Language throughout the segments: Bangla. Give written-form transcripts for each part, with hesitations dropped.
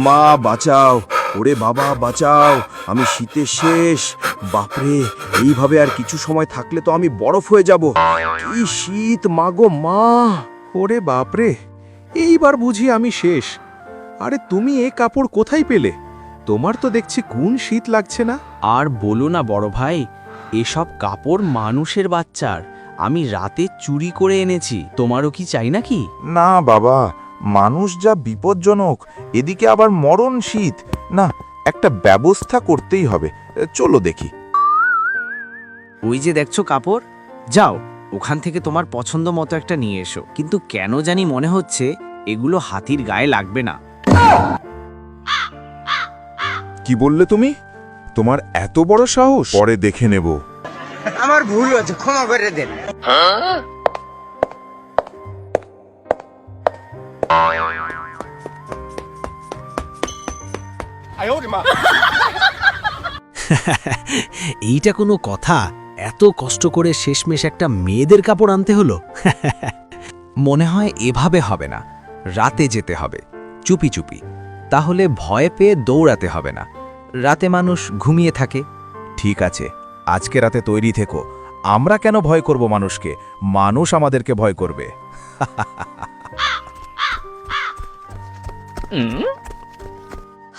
মা বাঁচাও, ওরে বাবা বাঁচাও, আমি শীতে শেষ। বাপরে, এইভাবে আর কিছু সময় থাকলে তো আমি বরফ হয়ে যাব। কি শীত মাগো মা! ওরে বাপরে, এইবার বুঝি আমি শেষ। আরে তুমি এ কাপড় কোথায় পেলে? তোমার তো দেখছি কোন শীত লাগছে না। আর বলো না বড় ভাই, এসব কাপড় মানুষের বাচ্চার আমি রাতে চুরি করে এনেছি। তোমারও কি চাই নাকি? না বাবা, মানুষ যা বিপজ্জনক, এদিকে আবার মরণ শীত। না, একটা ব্যবস্থা করতেই হবে। চলো দেখি। ওই যে দেখছো কাপড়, যাও ওখান থেকে তোমার পছন্দ মতো একটা নিয়ে এসো। কিন্তু কেন জানি মনে হচ্ছে এগুলো হাতির গায়ে লাগবে না। কি বললে তুমি? তোমার এত বড় সাহস? পরে দেখে নেব। আমার ভুল হয়েছে, ক্ষমা করে দেন। এইটা কোনো কথা? এত কষ্ট করে শেষমেশ একটা মেয়েদের কাপড় আনতে হলো। মনে হয় এভাবে হবে না, রাতে যেতে হবে, চুপি চুপি। তাহলে ভয় পেয়ে দৌড়াতে হবে না। রাতে মানুষ ঘুমিয়ে থাকে। ঠিক আছে, আজকে রাতে তৈরি থেকো। আমরা কেন ভয় করব মানুষকে? মানুষ আমাদেরকে ভয় করবে।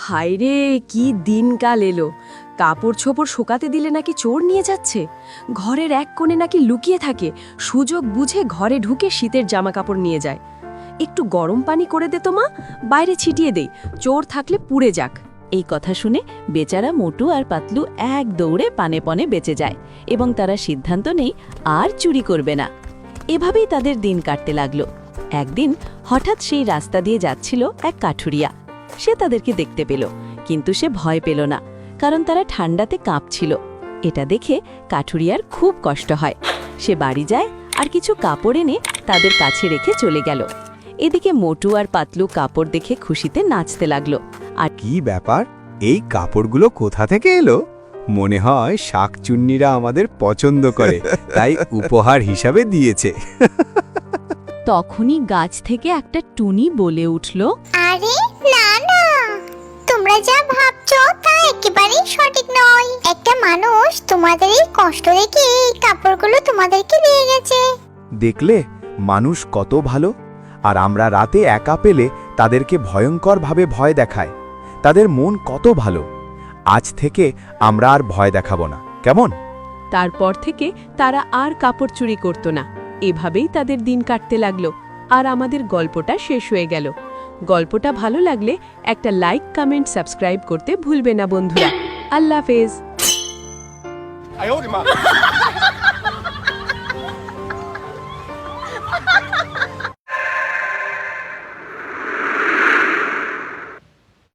হায়রে, কি দিনকাল এলো! কাপড় ছোপড় শোকাতে দিলে নাকি চোর নিয়ে যাচ্ছে। ঘরের এক কোণে নাকি লুকিয়ে থাকে, সুযোগ বুঝে ঘরে ঢুকে শীতের জামা কাপড় নিয়ে যায়। একটু গরম পানি করে দে তো মা, বাইরে ছিটিয়ে দেই, চোর থাকলে পুড়ে যাক। এই কথা শুনে বেচারা মোটু আর পাতলু এক দৌড়ে পানে পনে বেঁচে যায় এবং তারা সিদ্ধান্ত নেই আর চুরি করবে না। এভাবেই তাদের দিন কাটতে লাগলো। একদিন হঠাৎ সেই রাস্তা দিয়ে যাচ্ছিল এক কাঠুরিয়া। সে তাদেরকে দেখতে পেল, কিন্তু সে ভয় পেল না, কারণ তারা ঠান্ডাতে কাঁপছিল। এটা দেখে কাঠুরিয়ার খুব কষ্ট হয়। সে বাড়ি যায় আর কিছু কাপড় এনে তাদের কাছে রেখে চলে গেল। এদিকে মোটু আর পাতলু কাপড় দেখে খুশিতে নাচতে লাগলো। আর কি ব্যাপার, এই কাপড়গুলো কোথা থেকে এলো? মনে হয় শাকচুন্নিরা আমাদের পছন্দ করে, তাই উপহার হিসাবে দিয়েছে। তখনই গাছ থেকে একটা টুনি বলে উঠল, আরে না না, তোমরা যা ভাবছো তা একেবারেই সঠিক নয়। একটা মানুষ তোমাদের এই কষ্ট দেখে এই কাপড়গুলো তোমাদেরকে দিয়ে গেছে। দেখলে মানুষ কত ভালো, আর আমরা রাতে একা পেলে তাদেরকে ভয়ঙ্করভাবে ভয় দেখায়। তাদের মন কত ভালো। আজ থেকে আমরা আর ভয় দেখাবো না, কেমন? তারপর থেকে তারা আর কাপড় চুরি করত না। এভাবেই তাদের দিন কাটতে লাগলো। আর আমাদের গল্পটা শেষ হয়ে গেল। গল্পটা ভালো লাগলে একটা লাইক, কমেন্ট, সাবস্ক্রাইব করতে ভুলবে না বন্ধুরা। আল্লাহ হাফেজ।